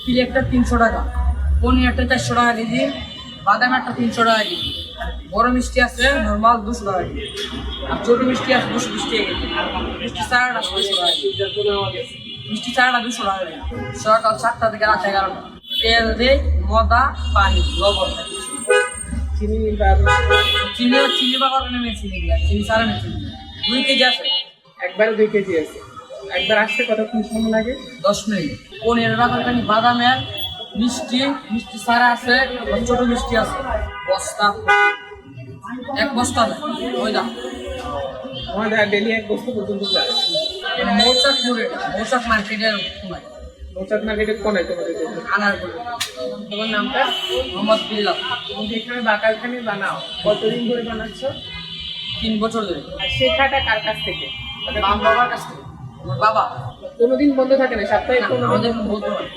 Kilo একটা 300 টাকা, পনির একটা 400 টাকা কেজি, বাদাম একটা 300 টাকা কেজি। বড় মিষ্টি আছে নর্মাল 200 টাকা কেজি, আর ছোট মিষ্টি আছে 220 টাকা কেজি। মিষ্টি চারাটা 200 টাকা কেজি, মিষ্টি চারাটা 200 টাকা কেজি। সকাল 7টা থেকে রাত 11টা। তেল দিয়ে মদা, পানি, লবণ। চিনি চিনি বা কারণে আমি চিনি দিলাম, চিনি ছাড়া না চিনি 2 কেজি আছে। একবারে 2 কেজি আছে। একবার আসতে কতক্ষণ সময় লাগে? 10 মিনিট। পনির রাখাখানি বাদামের মিষ্টি, মিষ্টি ছাড়া আছে, আর ছোট মিষ্টি আছে বস্তা, এক বস্তা না ওই দাম। ময়দা ডেলি 1 বস্তা পর্যন্ত যায়। মৌচাক মোড়ে, মৌচাক মার্কেটের কোনায়, মৌচাক মার্কেটের কোনায় তোমাদের দোকান। আনার করে। তোমার নামটা? মোহাম্মদ বিল্লাহ। তুমি এখানে বাকালখানি বানাও, কতদিন ধরে বানাচ্ছ? 3 বছর ধরে। আর শেখাটা কার কাছ থেকে? বাবার কাছ থেকে। আমার বাবা কোনোদিন বন্ধ থাকে না, সপ্তাহে না, কোনোদিন? আমাদের বলতে পারে